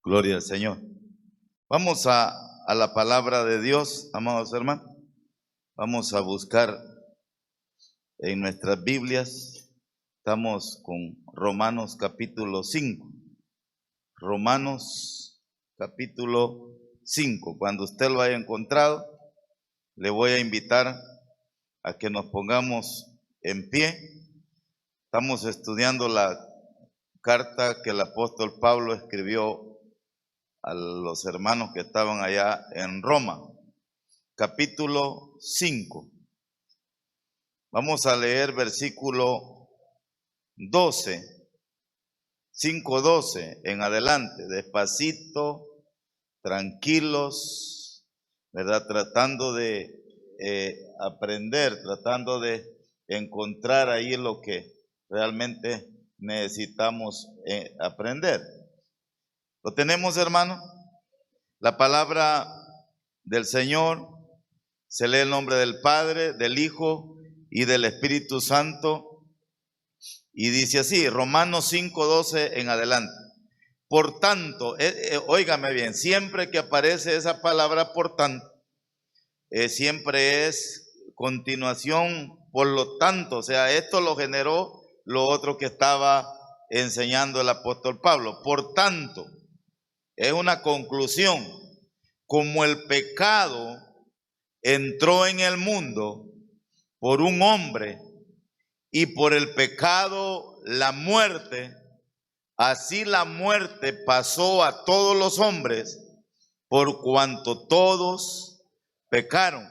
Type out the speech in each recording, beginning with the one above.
Gloria al Señor. Vamos a la palabra de Dios, amados hermanos. Vamos a buscar en nuestras Biblias. Estamos con Romanos capítulo 5. Romanos capítulo 5. Cuando usted lo haya encontrado, le voy a invitar a que nos pongamos en pie. Estamos estudiando la carta que el apóstol Pablo escribió a los hermanos que estaban allá en Roma, capítulo 5. Vamos a leer versículo 12, 5:12 en adelante, despacito, tranquilos, ¿verdad? Tratando de aprender, tratando de encontrar ahí lo que realmente necesitamos aprender. ¿Lo tenemos, hermano? La palabra del Señor se lee el nombre del Padre, del Hijo y del Espíritu Santo. Y dice así, Romanos 5:12 en adelante. Por tanto, óigame bien, siempre que aparece esa palabra por tanto, siempre es continuación, por lo tanto, o sea, esto lo generó lo otro que estaba enseñando el apóstol Pablo. Por tanto, es una conclusión. Como el pecado entró en el mundo por un hombre y por el pecado la muerte, así la muerte pasó a todos los hombres por cuanto todos pecaron.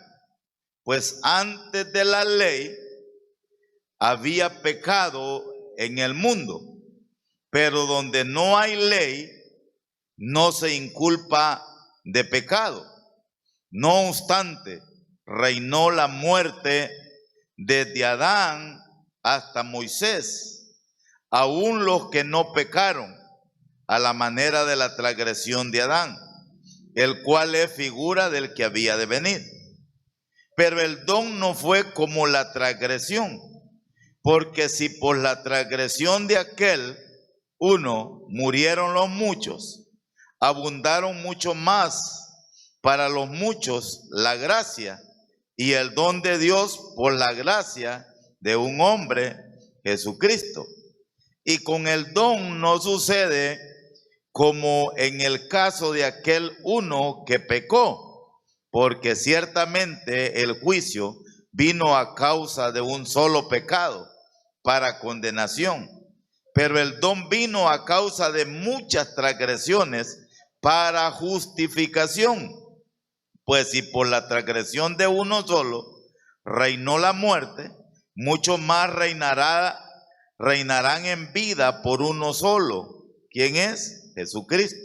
Pues antes de la ley había pecado en el mundo, pero donde no hay ley, no se inculpa de pecado. No obstante, reinó la muerte desde Adán hasta Moisés, aun los que no pecaron, a la manera de la transgresión de Adán, el cual es figura del que había de venir. Pero el don no fue como la transgresión, porque si por la transgresión de aquel uno murieron los muchos, abundaron mucho más para los muchos la gracia y el don de Dios por la gracia de un hombre, Jesucristo. Y con el don no sucede como en el caso de aquel uno que pecó, porque ciertamente el juicio vino a causa de un solo pecado para condenación, pero el don vino a causa de muchas transgresiones para justificación. Pues si por la transgresión de uno solo reinó la muerte, mucho más reinarán en vida por uno solo. ¿Quién es? Jesucristo.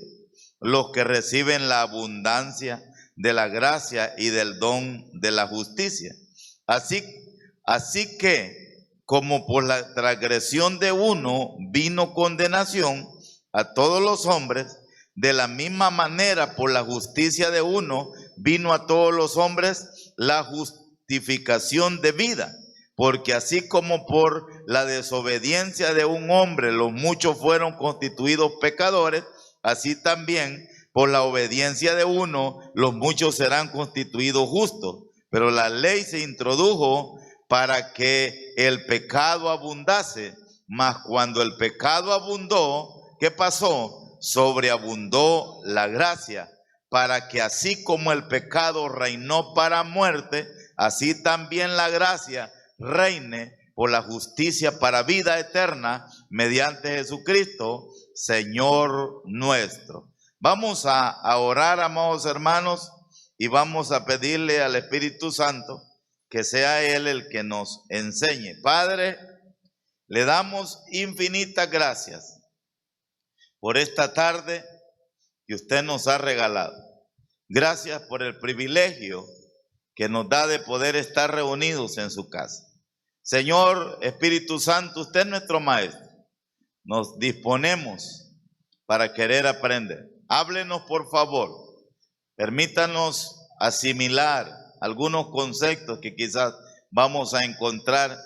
Los que reciben la abundancia de la gracia y del don de la justicia. Así que, como por la transgresión de uno vino condenación a todos los hombres, de la misma manera por la justicia de uno vino a todos los hombres la justificación de vida. Porque así como por la desobediencia de un hombre los muchos fueron constituidos pecadores, así también por la obediencia de uno los muchos serán constituidos justos. Pero la ley se introdujo para que el pecado abundase, mas cuando el pecado abundó, ¿qué pasó? Sobreabundó la gracia, para que así como el pecado reinó para muerte, así también la gracia reine por la justicia para vida eterna mediante Jesucristo, Señor nuestro. Vamos a orar, amados hermanos, y vamos a pedirle al Espíritu Santo que sea Él el que nos enseñe. Padre, le damos infinitas gracias por esta tarde que usted nos ha regalado. Gracias por el privilegio que nos da de poder estar reunidos en su casa. Señor Espíritu Santo, usted es nuestro maestro. Nos disponemos para querer aprender. Háblenos, por favor. Permítanos asimilar algunos conceptos que quizás vamos a encontrar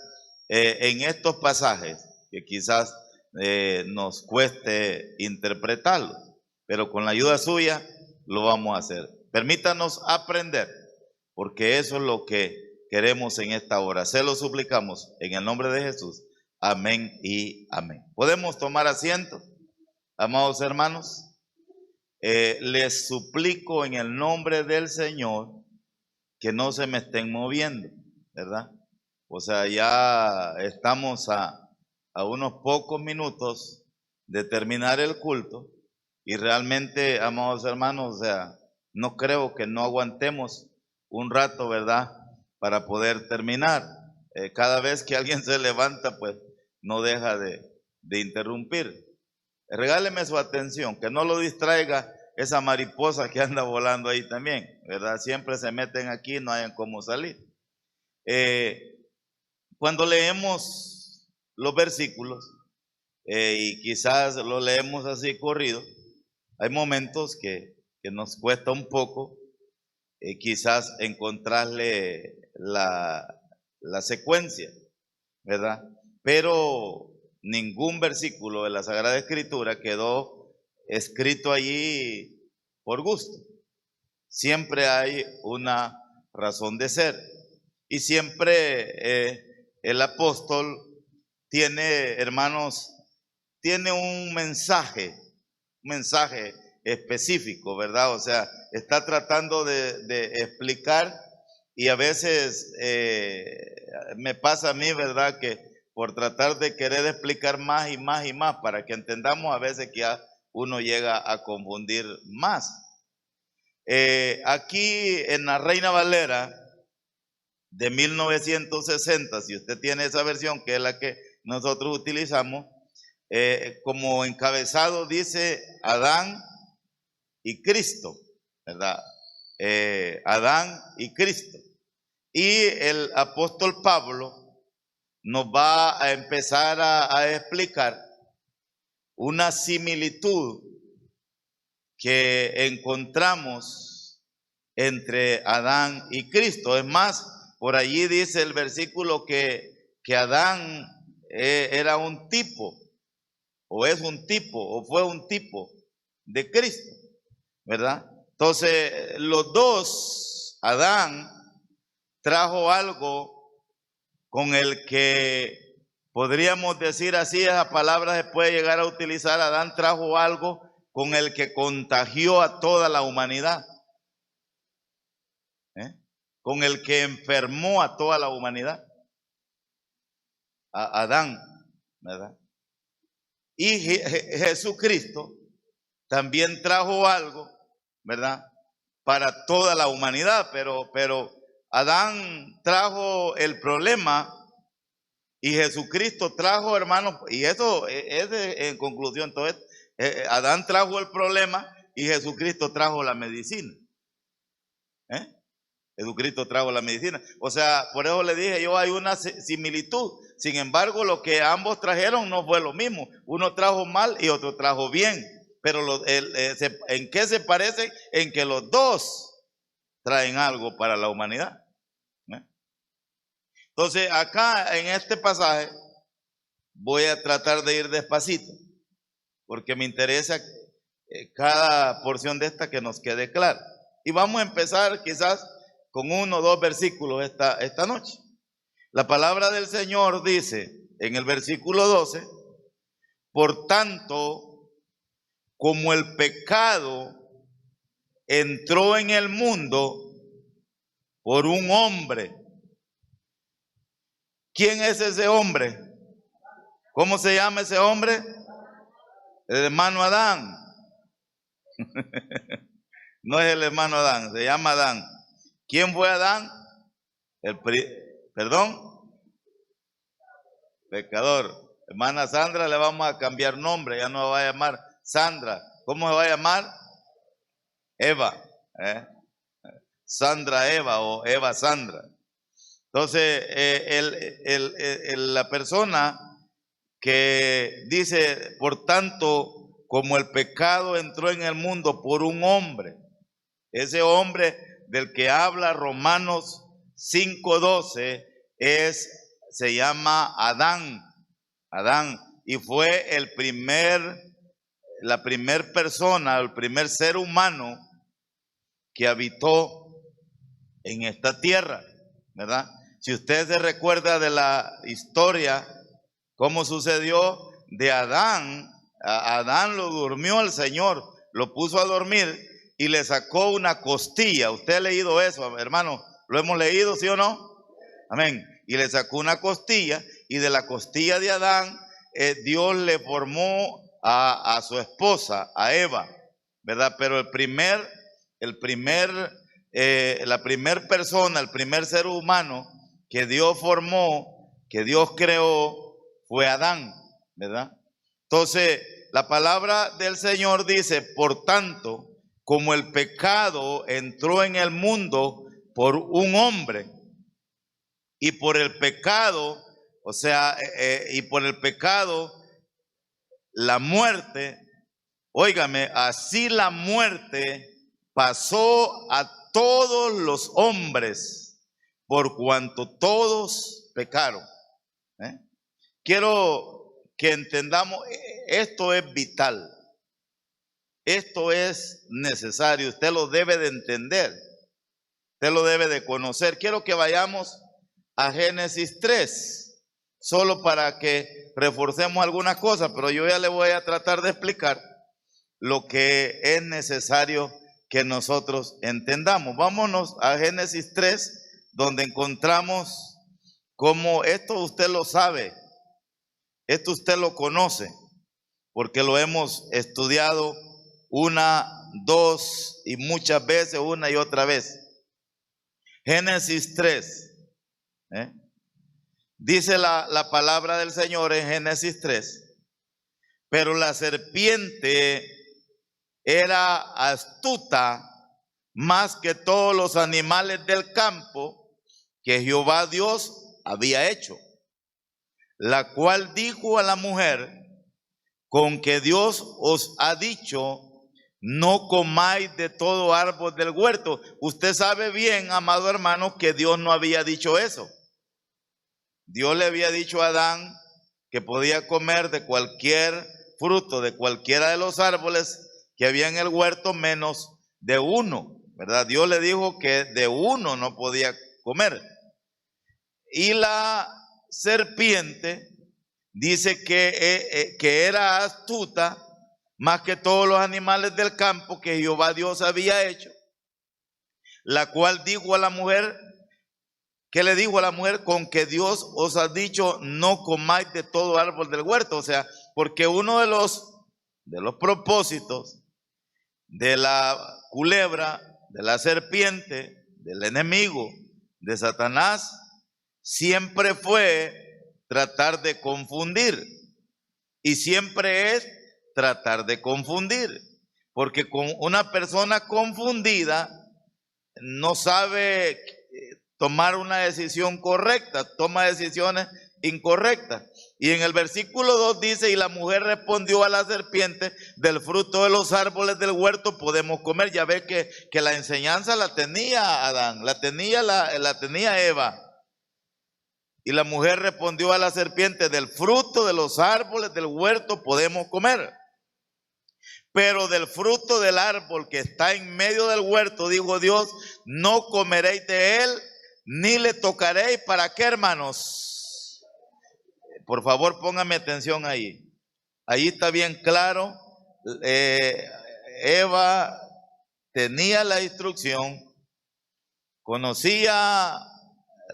en estos pasajes, que quizás nos cueste interpretarlo. pero con la ayuda suya lo vamos a hacer. Permítanos aprender, porque eso es lo que queremos en esta hora. Se lo suplicamos en el nombre de Jesús. Amén y amén. ¿Podemos tomar asiento, amados hermanos? Les suplico en el nombre del Señor que no se me estén moviendo, ¿verdad? O sea, ya estamos a unos pocos minutos de terminar el culto y realmente, amados hermanos, o sea, no creo que no aguantemos un rato, ¿verdad? Para poder terminar. Cada vez que alguien se levanta, pues no deja de interrumpir. Regáleme su atención, que no lo distraiga esa mariposa que anda volando ahí también, ¿verdad? Siempre se meten aquí, no hayan cómo salir. Cuando leemos los versículos, y quizás lo leemos así corrido, hay momentos que nos cuesta un poco, quizás encontrarle la secuencia, ¿verdad? Pero ningún versículo de la Sagrada Escritura quedó escrito allí por gusto. Siempre hay una razón de ser. Y siempre el apóstol tiene, hermanos, tiene un mensaje específico, ¿verdad? O sea, está tratando de explicar, y a veces me pasa a mí, ¿verdad? Que por tratar de querer explicar más y más y más para que entendamos, a veces que ya uno llega a confundir más. Aquí en la Reina Valera de 1960, si usted tiene esa versión, que es la que nosotros utilizamos, como encabezado dice Adán y Cristo, ¿verdad? Adán y Cristo. Y el apóstol Pablo nos va a empezar a explicar una similitud que encontramos entre Adán y Cristo. Es más, por allí dice el versículo que Adán era un tipo, o es un tipo, o fue un tipo de Cristo, ¿verdad? Entonces, los dos, Adán trajo algo con el que podríamos decir así, esa palabra se puede llegar a utilizar. Adán trajo algo con el que contagió a toda la humanidad, con el que enfermó a toda la humanidad, a Adán, ¿verdad? Y Jesucristo también trajo algo, ¿verdad? Para toda la humanidad, pero Adán trajo el problema y Jesucristo trajo, hermanos, y eso es en conclusión. Entonces, Adán trajo el problema y Jesucristo trajo la medicina. Jesucristo trajo la medicina. O sea, por eso le dije yo, hay una similitud. Sin embargo, lo que ambos trajeron no fue lo mismo. Uno trajo mal y otro trajo bien. Pero ¿en qué se parecen? En que los dos traen algo para la humanidad. Entonces, acá en este pasaje voy a tratar de ir despacito, porque me interesa cada porción de esta que nos quede clara. Y vamos a empezar quizás con 1 o 2 versículos esta noche. La palabra del Señor dice en el versículo 12: por tanto, como el pecado entró en el mundo por un hombre. ¿Quién es ese hombre? ¿Cómo se llama ese hombre? El hermano Adán. No es el hermano Adán, se llama Adán. ¿Quién fue Adán? ¿Perdón? Pecador. Hermana Sandra, le vamos a cambiar nombre, ya no va a llamar Sandra. ¿Cómo se va a llamar? Eva. Sandra Eva o Eva Sandra. Entonces, la persona que dice, por tanto, como el pecado entró en el mundo por un hombre, ese hombre del que habla Romanos 5:12 se llama Adán. Adán, y fue el primer la primer persona, el primer ser humano que habitó en esta tierra, ¿verdad? Si usted se recuerda de la historia, cómo sucedió de Adán, a Adán lo durmió el Señor, lo puso a dormir y le sacó una costilla. ¿Usted ha leído eso, hermano? ¿Lo hemos leído, sí o no? Amén. Y le sacó una costilla, y de la costilla de Adán, Dios le formó a su esposa, a Eva, ¿verdad? Pero la primer persona, el primer ser humano que Dios formó, que Dios creó, fue Adán, ¿verdad? Entonces, la palabra del Señor dice, por tanto, como el pecado entró en el mundo por un hombre, y por el pecado, y por el pecado, la muerte, óigame, así la muerte pasó a todos los hombres, por cuanto todos pecaron. Quiero que entendamos, esto es vital, esto es necesario, usted lo debe de entender, usted lo debe de conocer. Quiero que vayamos a Génesis 3, solo para que reforcemos algunas cosas, pero yo ya le voy a tratar de explicar lo que es necesario que nosotros entendamos. Vámonos a Génesis 3, donde encontramos cómo esto usted lo sabe, esto usted lo conoce, porque lo hemos estudiado una, dos y muchas veces, una y otra vez. Génesis 3. Dice la palabra del Señor en Génesis 3, pero la serpiente era astuta más que todos los animales del campo que Jehová Dios había hecho, la cual dijo a la mujer, con que Dios os ha dicho, no comáis de todo árbol del huerto. Usted sabe bien, amado hermano, que Dios no había dicho eso. Dios le había dicho a Adán que podía comer de cualquier fruto, de cualquiera de los árboles que había en el huerto, menos de uno, ¿verdad? Dios le dijo que de uno no podía comer. Y la serpiente dice que era astuta más que todos los animales del campo que Jehová Dios había hecho, la cual dijo a la mujer, ¿qué le dijo a la mujer? Con que Dios os ha dicho, no comáis de todo árbol del huerto. O sea, porque uno de los propósitos de la culebra, de la serpiente, del enemigo, de Satanás, siempre fue tratar de confundir. Y siempre es tratar de confundir. Porque con una persona confundida no sabe tomar una decisión correcta, toma decisiones incorrectas. Y en el versículo 2 dice, y la mujer respondió a la serpiente, del fruto de los árboles del huerto podemos comer. Ya ve que la enseñanza la tenía Adán, la tenía Eva. Y la mujer respondió a la serpiente, del fruto de los árboles del huerto podemos comer. Pero del fruto del árbol que está en medio del huerto, dijo Dios, no comeréis de él, ni le tocaréis. ¿Para qué, hermanos? Por favor, póngame atención ahí. Ahí está bien claro. Eva tenía la instrucción, conocía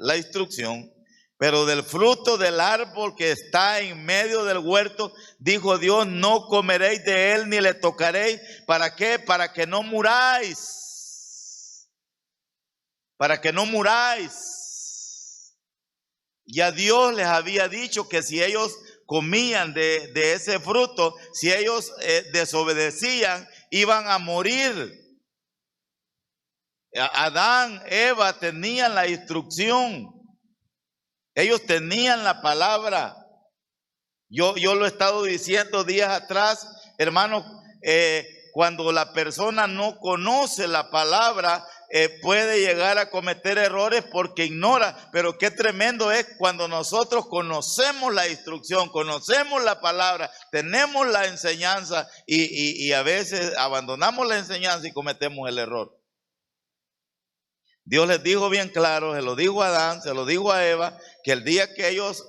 la instrucción, pero del fruto del árbol que está en medio del huerto, dijo Dios, no comeréis de él ni le tocaréis. ¿Para qué? Para que no muráis. Para que no muráis. Ya Dios les había dicho que si ellos comían de ese fruto, si ellos desobedecían, iban a morir. Adán, Eva tenían la instrucción. Ellos tenían la palabra. Yo lo he estado diciendo días atrás, hermanos, cuando la persona no conoce la palabra, puede llegar a cometer errores porque ignora, pero qué tremendo es cuando nosotros conocemos la instrucción, conocemos la palabra, tenemos la enseñanza y a veces abandonamos la enseñanza y cometemos el error. Dios les dijo bien claro, se lo dijo a Adán, se lo dijo a Eva, que el día que ellos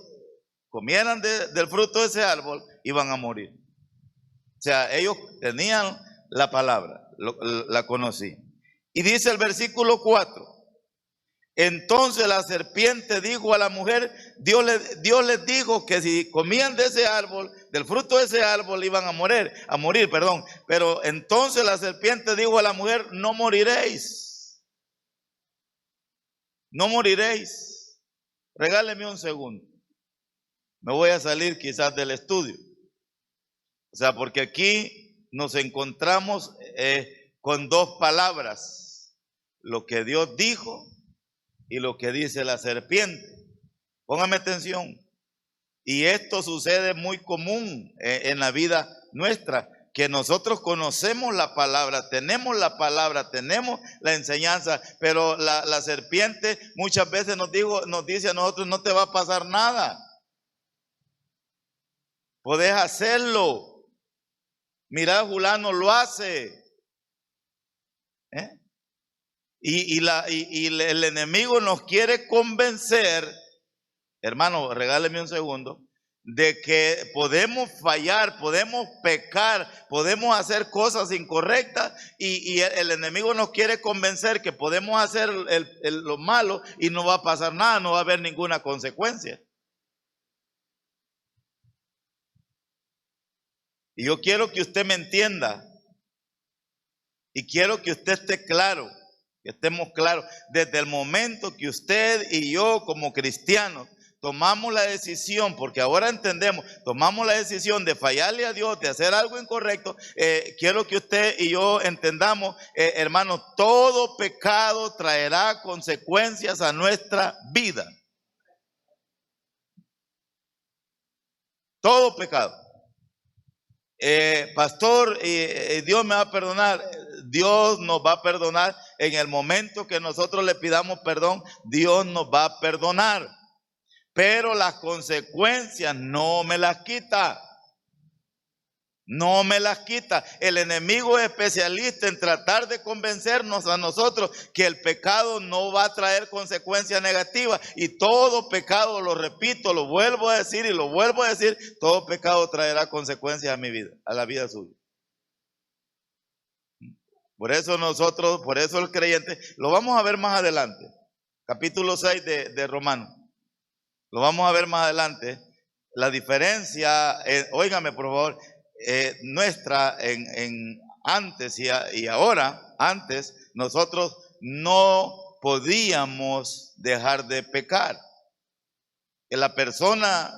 comieran del fruto de ese árbol, iban a morir. O sea, ellos tenían la palabra, la conocían. Y dice el versículo 4, entonces la serpiente dijo a la mujer, Dios les dijo que si comían de ese árbol, del fruto de ese árbol, iban a morir, pero entonces la serpiente dijo a la mujer, no moriréis. No moriréis. Regáleme un segundo. Me voy a salir quizás del estudio. O sea, porque aquí nos encontramos con dos palabras. Lo que Dios dijo y lo que dice la serpiente. Póngame atención. Y esto sucede muy común en la vida nuestra. Que nosotros conocemos la palabra, tenemos la enseñanza, pero la serpiente muchas veces nos dice a nosotros, no te va a pasar nada. Podés hacerlo. Mira, fulano lo hace. Y el enemigo nos quiere convencer, hermano, regáleme un segundo, de que podemos fallar, podemos pecar, podemos hacer cosas incorrectas y el enemigo nos quiere convencer que podemos hacer lo malo y no va a pasar nada, no va a haber ninguna consecuencia. Y yo quiero que usted me entienda y quiero que usted esté claro, que estemos claros, desde el momento que usted y yo como cristianos tomamos la decisión, porque ahora entendemos, tomamos la decisión de fallarle a Dios, de hacer algo incorrecto, quiero que usted y yo entendamos, hermanos, todo pecado traerá consecuencias a nuestra vida. Todo pecado. Pastor, Dios me va a perdonar. Dios nos va a perdonar en el momento que nosotros le pidamos perdón. Dios nos va a perdonar. Pero las consecuencias no me las quita. No me las quita. El enemigo es especialista en tratar de convencernos a nosotros que el pecado no va a traer consecuencias negativas. Y todo pecado, lo repito, lo vuelvo a decir y lo vuelvo a decir, todo pecado traerá consecuencias a mi vida, a la vida suya. Por eso nosotros, por eso el creyente, lo vamos a ver más adelante. Capítulo 6 de Romanos. Lo vamos a ver más adelante. La diferencia, óigame por favor, nuestra en antes y ahora. Antes nosotros no podíamos dejar de pecar. Que la persona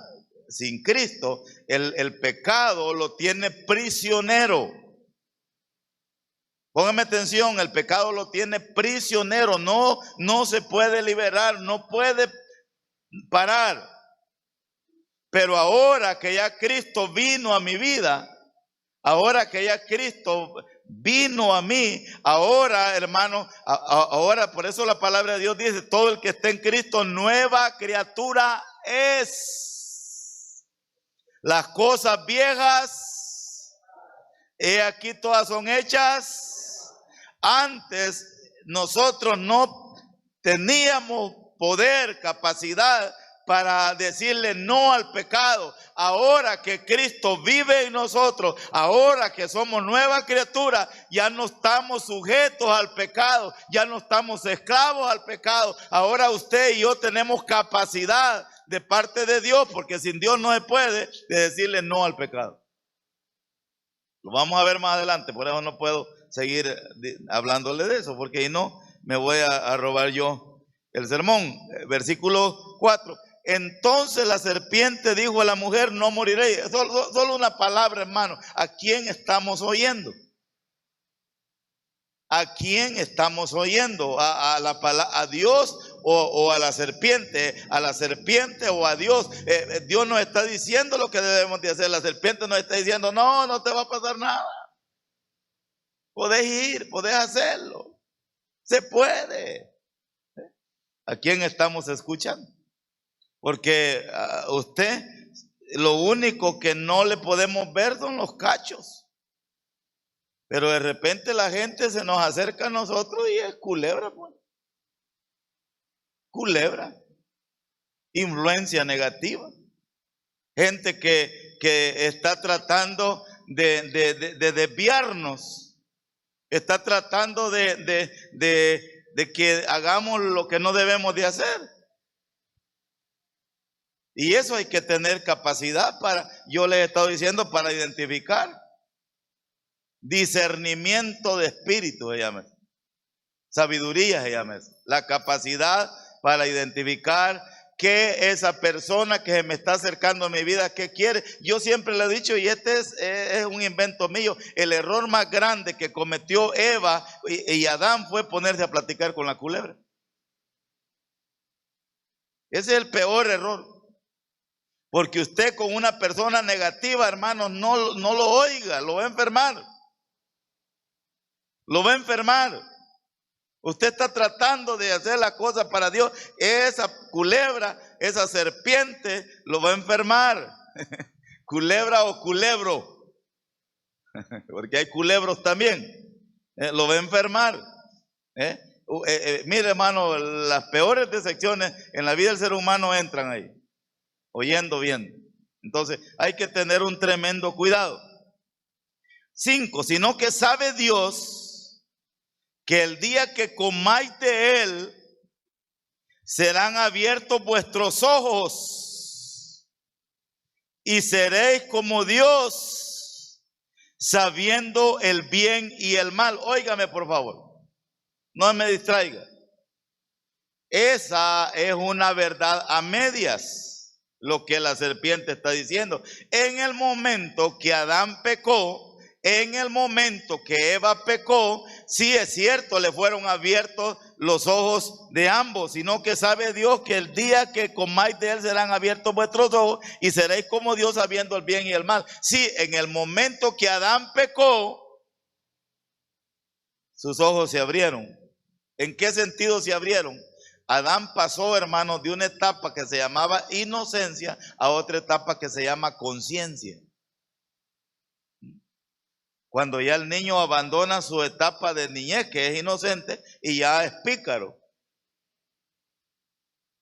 sin Cristo, el pecado lo tiene prisionero. Póngame atención, el pecado lo tiene prisionero, no se puede liberar, no puede parar. Pero ahora que ya Cristo vino a mi vida, ahora que ya Cristo vino a mí, ahora, hermano, ahora por eso la palabra de Dios dice, todo el que esté en Cristo, nueva criatura es. Las cosas viejas, he aquí todas son hechas. Antes nosotros no teníamos poder, capacidad para decirle no al pecado. Ahora que Cristo vive en nosotros, ahora que somos nueva criatura, ya no estamos sujetos al pecado, ya no estamos esclavos al pecado. Ahora usted y yo tenemos capacidad de parte de Dios, porque sin Dios no se puede, de decirle no al pecado. Lo vamos a ver más adelante, por eso no puedo seguir hablándole de eso, porque si no me voy a robar yo el sermón. Versículo 4. Entonces la serpiente dijo a la mujer, no moriréis. Solo una palabra, hermano. ¿A quién estamos oyendo? ¿A quién estamos oyendo? ¿A Dios o a la serpiente? ¿A la serpiente o a Dios? Dios nos está diciendo lo que debemos de hacer. La serpiente nos está diciendo, no te va a pasar nada. Podés ir, podés hacerlo. Se puede. ¿A quién estamos escuchando? Porque usted, lo único que no le podemos ver son los cachos. Pero de repente la gente se nos acerca a nosotros y es culebra, pues. Culebra. Influencia negativa. Gente que está tratando de desviarnos. Está tratando de que hagamos lo que no debemos de hacer. Y eso hay que tener capacidad para, yo les he estado diciendo, para identificar. Discernimiento de espíritu se llama. Sabiduría se llama. La capacidad para identificar que esa persona que se me está acercando a mi vida, ¿qué quiere? Yo siempre le he dicho, y este es un invento mío, el error más grande que cometió Eva y Adán fue ponerse a platicar con la culebra. Ese es el peor error. Porque usted con una persona negativa, hermanos, no lo oiga, lo va a enfermar. Lo va a enfermar. Usted está tratando de hacer la cosa para Dios. Esa culebra, esa serpiente, lo va a enfermar. Culebra o culebro. Porque hay culebros también. Lo va a enfermar. Mire, hermano, las peores decepciones en la vida del ser humano entran ahí. Oyendo bien. Entonces hay que tener un tremendo cuidado. 5, sino que sabe Dios que el día que comáis de él serán abiertos vuestros ojos y seréis como Dios, sabiendo el bien y el mal. Óigame por favor, no me distraiga. Esa es una verdad a medias. Lo que la serpiente está diciendo. En el momento que Adán pecó, en el momento que Eva pecó, sí es cierto, le fueron abiertos los ojos de ambos, sino que sabe Dios que el día que comáis de él serán abiertos vuestros ojos y seréis como Dios sabiendo el bien y el mal. Sí, en el momento que Adán pecó, sus ojos se abrieron. ¿En qué sentido se abrieron? Adán pasó, hermanos, de una etapa que se llamaba inocencia a otra etapa que se llama conciencia. Cuando ya el niño abandona su etapa de niñez, que es inocente, y ya es pícaro.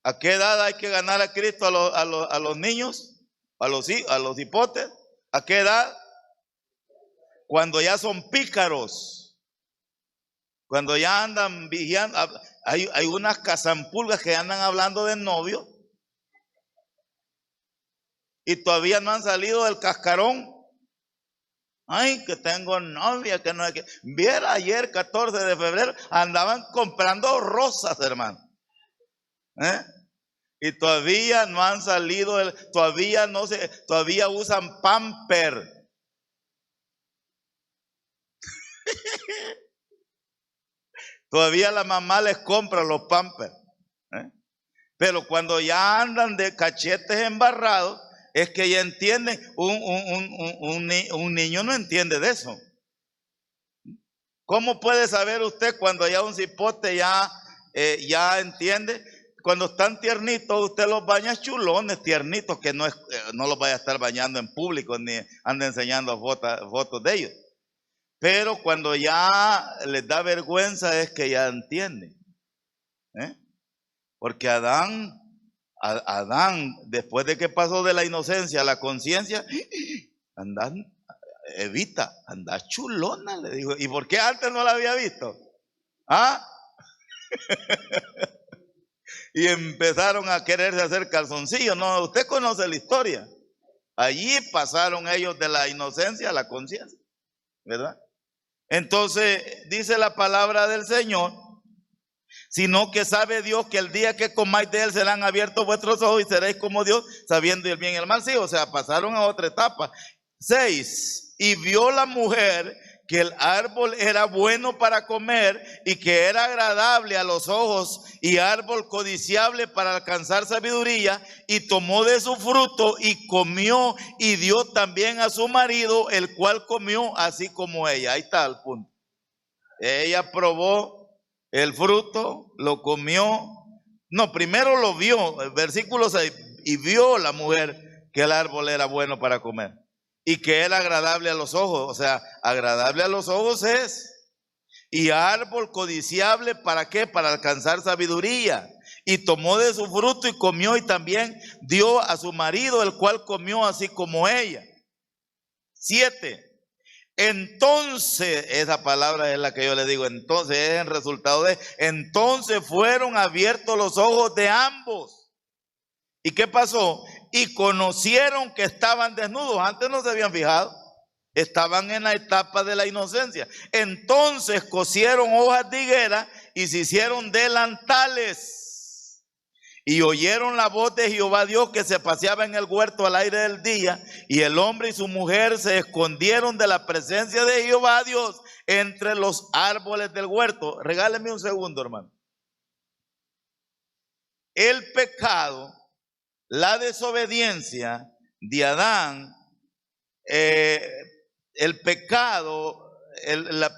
¿A qué edad hay que ganar a Cristo a los niños? A los hipotes. ¿A qué edad? Cuando ya son pícaros. Cuando ya andan vigilando. Hay unas cazampulgas que andan hablando del novio y todavía no han salido del cascarón. Ay, que tengo novia, que no hay que. Viera ayer, 14 de febrero, andaban comprando rosas, hermano. Y todavía no han salido, todavía usan pamper. Todavía la mamá les compra los pampers. Pero cuando ya andan de cachetes embarrados, es que ya entienden. Un niño no entiende de eso. ¿Cómo puede saber usted cuando ya un cipote ya entiende? Cuando están tiernitos, usted los baña chulones, tiernitos, que no los vaya a estar bañando en público ni anda enseñando fotos de ellos. Pero cuando ya les da vergüenza es que ya entienden. Porque Adán, después de que pasó de la inocencia a la conciencia, Evita, anda chulona, le dijo. ¿Y por qué antes no la había visto? Y empezaron a quererse hacer calzoncillos. No, usted conoce la historia. Allí pasaron ellos de la inocencia a la conciencia, ¿verdad? Entonces dice la palabra del Señor, sino que sabe Dios que el día que comáis de él serán abiertos vuestros ojos y seréis como Dios, sabiendo el bien y el mal. Sí, o sea, pasaron a otra etapa. 6, y vio la mujer que el árbol era bueno para comer y que era agradable a los ojos y árbol codiciable para alcanzar sabiduría, y tomó de su fruto y comió y dio también a su marido, el cual comió así como ella. Ahí está el punto. Ella probó el fruto, lo comió. No, primero lo vio, el versículo 6, y vio la mujer que el árbol era bueno para comer y que era agradable a los ojos. O sea, agradable a los ojos es. Y árbol codiciable, ¿para qué? Para alcanzar sabiduría. Y tomó de su fruto y comió, y también dio a su marido, el cual comió así como ella. 7. Entonces, esa palabra es la que yo le digo, entonces es el resultado de, entonces fueron abiertos los ojos de ambos. ¿Y qué pasó? Y conocieron que estaban desnudos. Antes no se habían fijado. Estaban en la etapa de la inocencia. Entonces cosieron hojas de higuera y se hicieron delantales. Y oyeron la voz de Jehová Dios que se paseaba en el huerto al aire del día. Y el hombre y su mujer se escondieron de la presencia de Jehová Dios entre los árboles del huerto. Regáleme un segundo, hermano. El pecado, la desobediencia de Adán, el pecado, el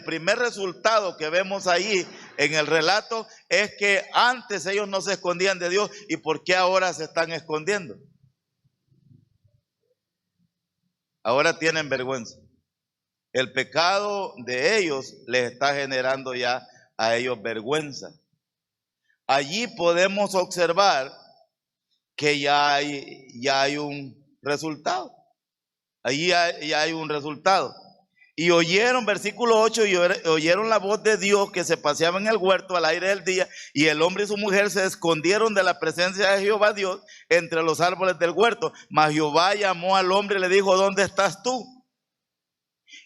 primer resultado que vemos ahí en el relato es que antes ellos no se escondían de Dios. ¿Y por qué ahora se están escondiendo? Ahora tienen vergüenza. El pecado de ellos les está generando ya a ellos vergüenza. Allí podemos observar que ya hay un resultado. Allí ya hay un resultado. Y oyeron, versículo 8, y oyeron la voz de Dios que se paseaba en el huerto al aire del día, y el hombre y su mujer se escondieron de la presencia de Jehová Dios entre los árboles del huerto. Mas Jehová llamó al hombre y le dijo, ¿dónde estás tú?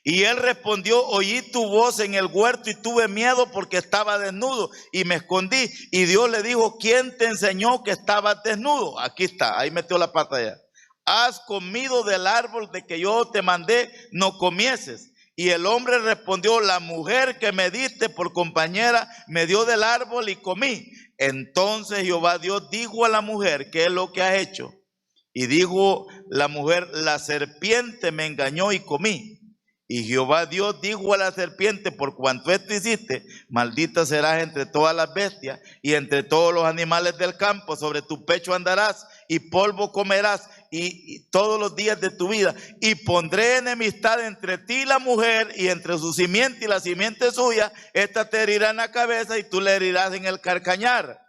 Y él respondió, oí tu voz en el huerto y tuve miedo porque estaba desnudo y me escondí. Y Dios le dijo, ¿quién te enseñó que estabas desnudo? Aquí está, ahí metió la pata ya. ¿Has comido del árbol de que yo te mandé, no comieses? Y el hombre respondió, la mujer que me diste por compañera me dio del árbol y comí. Entonces Jehová Dios dijo a la mujer, ¿qué es lo que has hecho? Y dijo la mujer, la serpiente me engañó y comí. Y Jehová Dios dijo a la serpiente, por cuanto esto hiciste, maldita serás entre todas las bestias y entre todos los animales del campo. Sobre tu pecho andarás y polvo comerás y todos los días de tu vida. Y pondré enemistad entre ti y la mujer, y entre su simiente y la simiente suya. Esta te herirá en la cabeza y tú le herirás en el calcañar.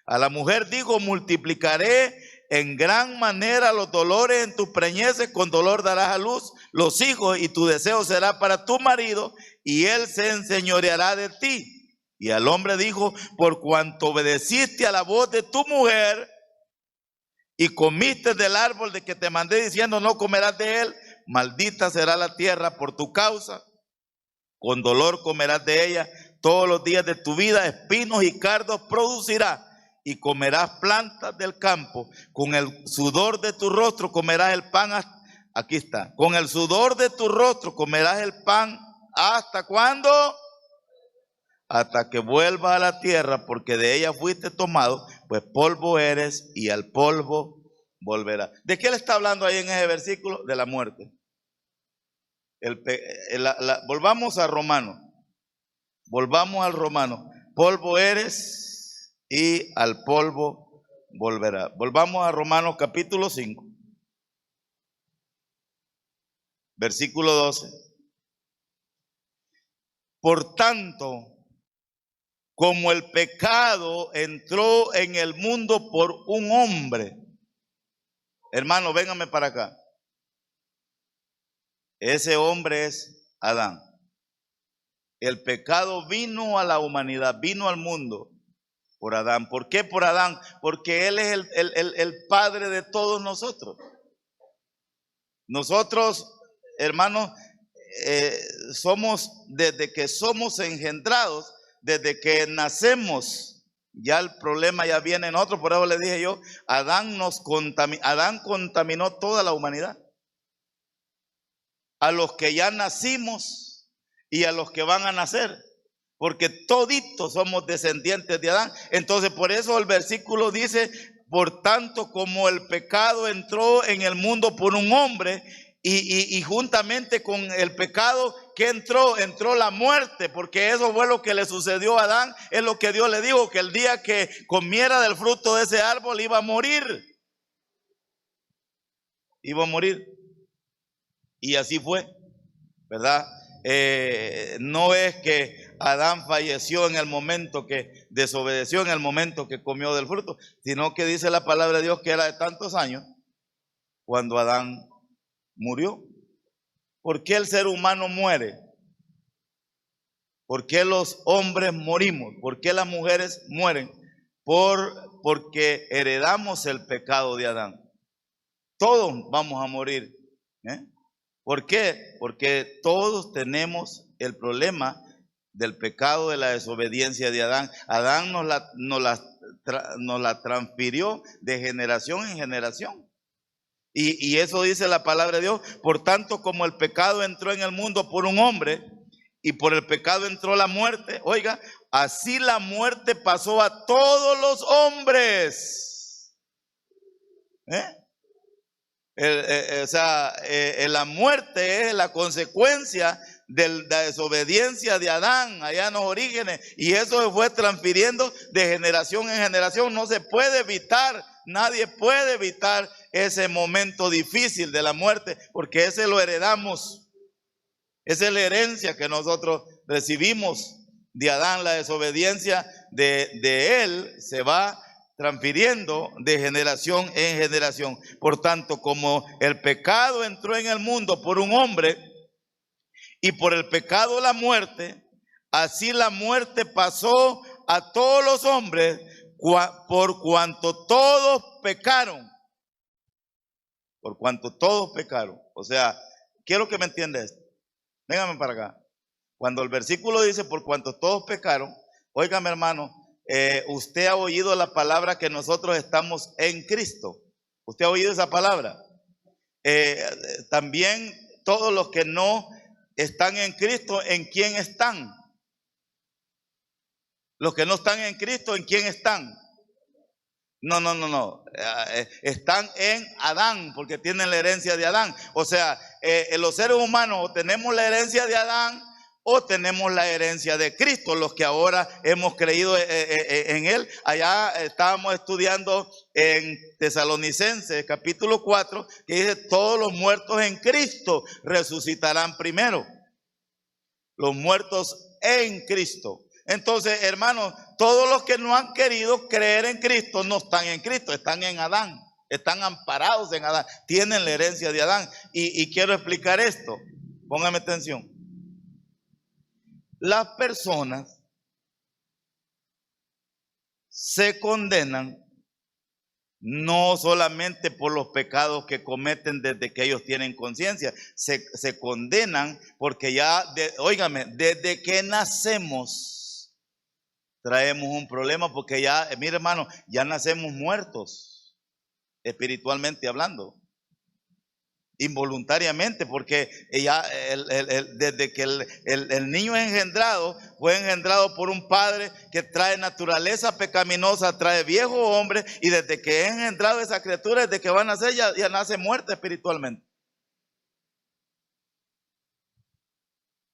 A la mujer dijo, multiplicaré en gran manera los dolores en tus preñeces, con dolor darás a luz los hijos, y tu deseo será para tu marido, y él se enseñoreará de ti. Y al hombre dijo, por cuanto obedeciste a la voz de tu mujer, y comiste del árbol de que te mandé diciendo, no comerás de él, maldita será la tierra por tu causa, con dolor comerás de ella todos los días de tu vida, espinos y cardos producirá. Y comerás plantas del campo, con el sudor de tu rostro comerás el pan. Aquí está, con el sudor de tu rostro comerás el pan. ¿Hasta cuándo? Hasta que vuelvas a la tierra, porque de ella fuiste tomado, pues polvo eres y al polvo volverás. ¿De qué le está hablando ahí en ese versículo? De la muerte. Volvamos a Romano. Volvamos al Romano. Polvo eres y al polvo volverá. Volvamos a Romanos capítulo 5, versículo 12. Por tanto, como el pecado entró en el mundo por un hombre. Hermano, véngame para acá. Ese hombre es Adán. El pecado vino a la humanidad, vino al mundo por Adán. ¿Por qué por Adán? Porque él es el padre de todos nosotros. Nosotros, hermanos, somos, desde que somos engendrados, desde que nacemos, ya el problema ya viene en otro. Por eso le dije yo, Adán contaminó toda la humanidad. A los que ya nacimos y a los que van a nacer, porque toditos somos descendientes de Adán. Entonces por eso el versículo dice, por tanto como el pecado entró en el mundo por un hombre, y juntamente con el pecado, qué entró? Entró la muerte, porque eso fue lo que le sucedió a Adán. Es lo que Dios le dijo, que el día que comiera del fruto de ese árbol iba a morir. Iba a morir. Y así fue, ¿verdad? No es que Adán falleció en el momento que desobedeció, en el momento que comió del fruto, sino que dice la palabra de Dios que era de tantos años cuando Adán murió. ¿Por qué el ser humano muere? ¿Por qué los hombres morimos? ¿Por qué las mujeres mueren? Porque heredamos el pecado de Adán. Todos vamos a morir. ¿Por qué? Porque todos tenemos el problema del pecado de la desobediencia de Adán. Adán nos la transfirió de generación en generación. Y eso dice la palabra de Dios. Por tanto, como el pecado entró en el mundo por un hombre, y por el pecado entró la muerte, oiga, así la muerte pasó a todos los hombres. La muerte es la consecuencia de la desobediencia de Adán allá en los orígenes, y eso se fue transfiriendo de generación en generación. No se puede evitar, nadie puede evitar ese momento difícil de la muerte, porque ese lo heredamos. Esa es la herencia que nosotros recibimos de Adán. La desobediencia de él se va transfiriendo de generación en generación. Por tanto, como el pecado entró en el mundo por un hombre, y por el pecado la muerte, así la muerte pasó a todos los hombres por cuanto todos pecaron. Por cuanto todos pecaron. O sea, quiero que me entienda esto. Véngame para acá. Cuando el versículo dice por cuanto todos pecaron, óigame hermano, usted ha oído la palabra que nosotros estamos en Cristo. ¿Usted ha oído esa palabra? También todos los que no están en Cristo, ¿en quién están? Los que no están en Cristo, ¿en quién están? No. Están en Adán, porque tienen la herencia de Adán. O sea, los seres humanos o tenemos la herencia de Adán o tenemos la herencia de Cristo, los que ahora hemos creído en Él. Allá estábamos estudiando en Tesalonicenses capítulo 4, que dice: todos los muertos en Cristo resucitarán primero. Los muertos en Cristo. Entonces, hermanos, todos los que no han querido creer en Cristo no están en Cristo, están en Adán, están amparados en Adán, tienen la herencia de Adán. Y quiero explicar esto, póngame atención. Las personas se condenan no solamente por los pecados que cometen desde que ellos tienen conciencia, se condenan porque ya, óigame, desde que nacemos traemos un problema, porque ya, mire hermano, ya nacemos muertos, espiritualmente hablando, involuntariamente, porque ya desde que el niño es engendrado, fue engendrado por un padre que trae naturaleza pecaminosa, trae viejo hombre, y desde que es engendrado esa criatura, desde que va a nacer, ya nace muerta espiritualmente.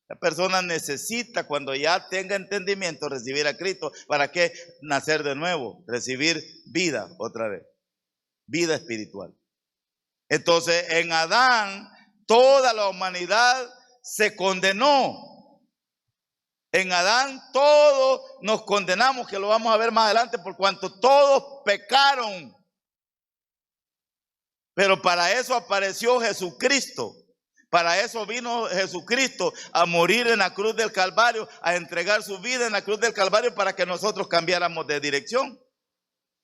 La persona necesita, cuando ya tenga entendimiento, recibir a Cristo. ¿Para qué? Nacer de nuevo, recibir vida otra vez, vida espiritual. Entonces, en Adán, toda la humanidad se condenó. En Adán todos nos condenamos, que lo vamos a ver más adelante, por cuanto todos pecaron. Pero para eso apareció Jesucristo. Para eso vino Jesucristo a morir en la cruz del Calvario, a entregar su vida en la cruz del Calvario para que nosotros cambiáramos de dirección.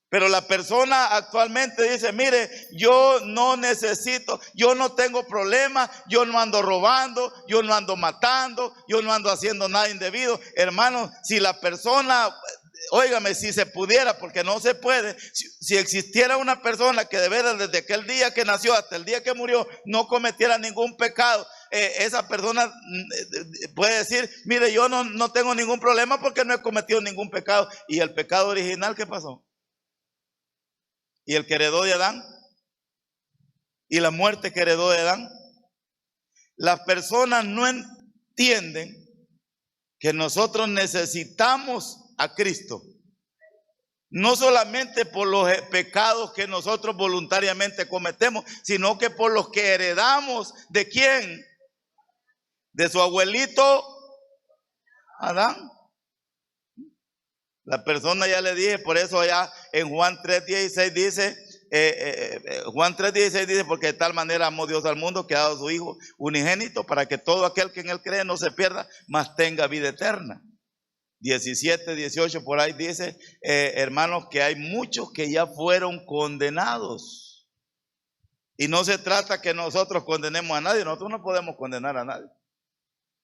Pero la persona actualmente dice: mire, yo no necesito, yo no tengo problema, yo no ando robando, yo no ando matando, yo no ando haciendo nada indebido. Hermano, si la persona, óigame, si se pudiera, porque no se puede, si existiera una persona que de veras desde aquel día que nació hasta el día que murió no cometiera ningún pecado, esa persona puede decir: mire, yo no tengo ningún problema porque no he cometido ningún pecado. ¿Y el pecado original qué pasó? ¿Y el que heredó de Adán? ¿Y la muerte que heredó de Adán? Las personas entienden que nosotros necesitamos a Cristo. No solamente por los pecados que nosotros voluntariamente cometemos, sino que por los que heredamos. ¿De quién? De su abuelito Adán. La persona, ya le dije, por eso allá en Juan 3:16 dice, Juan 3:16 dice, porque de tal manera amó Dios al mundo que ha dado a su Hijo unigénito para que todo aquel que en él cree no se pierda, mas tenga vida eterna. 17, 18 por ahí dice, hermanos, que hay muchos que ya fueron condenados. Y no se trata que nosotros condenemos a nadie, nosotros no podemos condenar a nadie.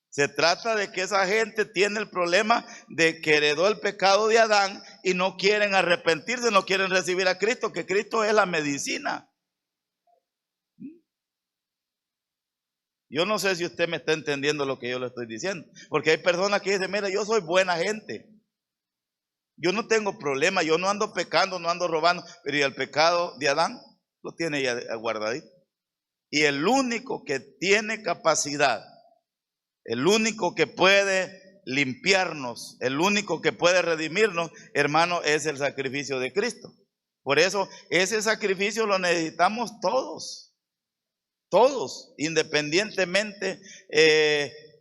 Se trata de que esa gente tiene el problema de que heredó el pecado de Adán y no quieren arrepentirse, no quieren recibir a Cristo, que Cristo es la medicina. Yo no sé si usted me está entendiendo lo que yo le estoy diciendo, porque hay personas que dicen, mira, yo soy buena gente, yo no tengo problema, yo no ando pecando, no ando robando, pero ¿y el pecado de Adán? Lo tiene ya guardadito. Y el único que tiene capacidad, el único que puede limpiarnos, el único que puede redimirnos, hermano, es el sacrificio de Cristo. Por eso ese sacrificio lo necesitamos todos. Todos, independientemente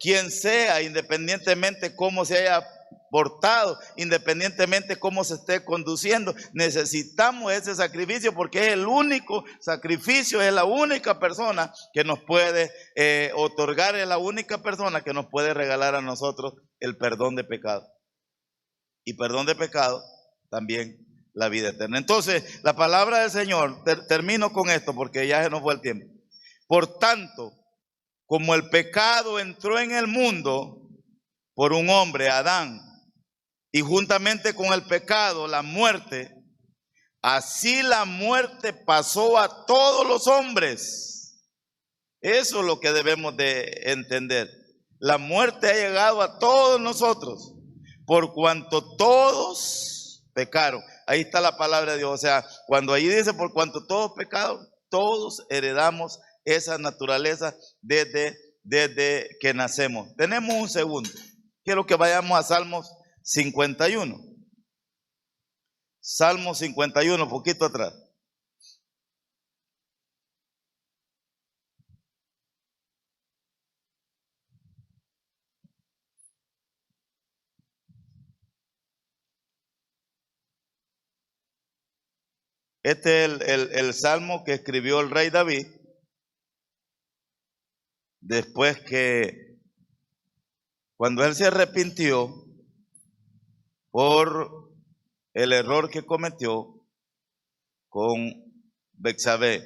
quién sea, independientemente cómo se haya portado, independientemente cómo se esté conduciendo, necesitamos ese sacrificio porque es el único sacrificio, es la única persona que nos puede otorgar, es la única persona que nos puede regalar a nosotros el perdón de pecado. Y perdón de pecado, también la vida eterna. Entonces, la palabra del Señor, termino con esto porque ya se nos fue el tiempo. Por tanto, como el pecado entró en el mundo por un hombre, Adán, y juntamente con el pecado, la muerte, así la muerte pasó a todos los hombres. Eso es lo que debemos de entender. La muerte ha llegado a todos nosotros, por cuanto todos pecaron. Ahí está la palabra de Dios. O sea, cuando ahí dice por cuanto todos pecaron, todos heredamos esa naturaleza desde que nacemos. Tenemos un segundo. Quiero que vayamos a Salmos 51. Salmos 51, poquito atrás. Este es el salmo que escribió el rey David después que, cuando él se arrepintió por el error que cometió con Betsabé.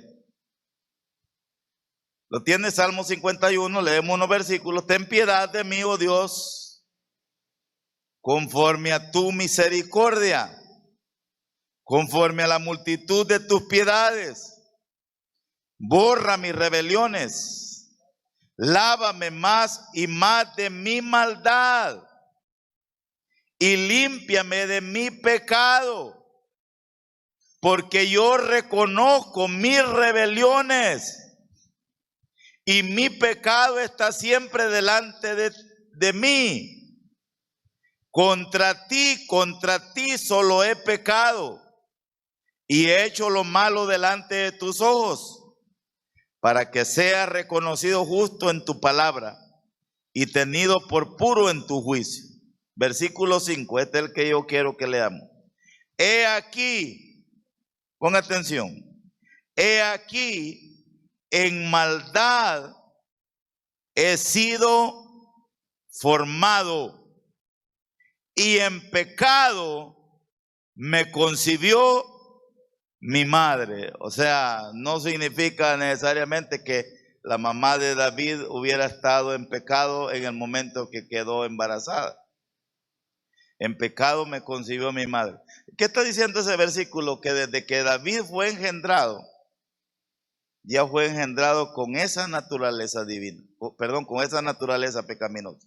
Lo tiene Salmo 51, leemos unos versículos. Ten piedad de mí, oh Dios, conforme a tu misericordia, conforme a la multitud de tus piedades. Borra mis rebeliones, lávame más y más de mi maldad y límpiame de mi pecado, porque yo reconozco mis rebeliones y mi pecado está siempre delante de mí. Contra ti solo he pecado y he hecho lo malo delante de tus ojos, para que sea reconocido justo en tu palabra y tenido por puro en tu juicio. Versículo 5, este es el que yo quiero que leamos. He aquí, pon atención, he aquí, en maldad he sido formado y en pecado me concibió mi madre. O sea, no significa necesariamente que la mamá de David hubiera estado en pecado en el momento que quedó embarazada. En pecado me concibió mi madre. ¿Qué está diciendo ese versículo? Que desde que David fue engendrado, ya fue engendrado con esa naturaleza divina, perdón, con esa naturaleza pecaminosa.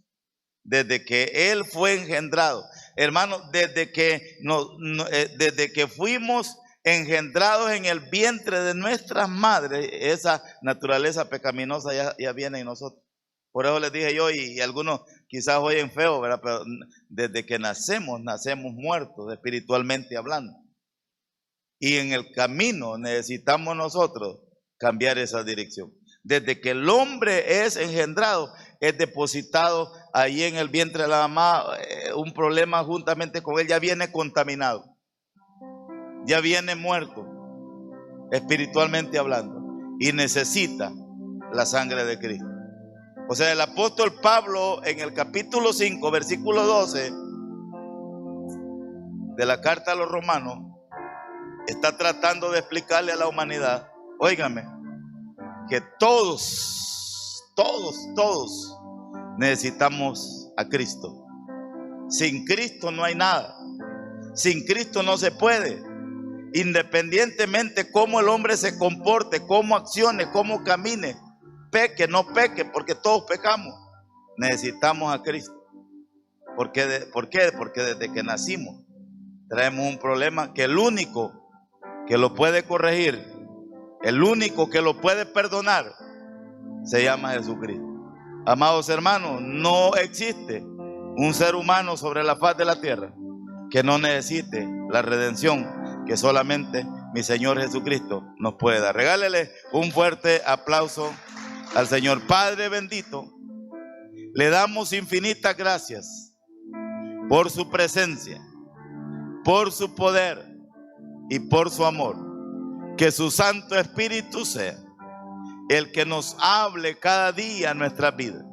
Desde que él fue engendrado, hermano, desde que fuimos engendrados en el vientre de nuestras madres, esa naturaleza pecaminosa ya viene en nosotros. Por eso les dije yo, y algunos quizás oyen feo, ¿verdad? Pero desde que nacemos muertos espiritualmente hablando. Y en el camino necesitamos nosotros cambiar esa dirección. Desde que el hombre es engendrado, es depositado ahí en el vientre de la mamá, un problema juntamente con él ya viene contaminado, ya viene muerto espiritualmente hablando, y necesita la sangre de Cristo. O sea, el apóstol Pablo en el capítulo 5, versículo 12 de la carta a los romanos, está tratando de explicarle a la humanidad, óigame, que todos necesitamos a Cristo. Sin Cristo no hay nada. Sin Cristo no se puede. Independientemente cómo el hombre se comporte, cómo accione, cómo camine, peque, no peque, porque todos pecamos, necesitamos a Cristo. ¿Por qué? Porque desde que nacimos traemos un problema que el único que lo puede corregir, el único que lo puede perdonar, se llama Jesucristo. Amados hermanos, no existe un ser humano sobre la faz de la tierra que no necesite la redención que solamente mi Señor Jesucristo nos puede dar. Regálele un fuerte aplauso al Señor. Padre bendito, le damos infinitas gracias por su presencia, por su poder y por su amor. Que su Santo Espíritu sea el que nos hable cada día en nuestras vidas.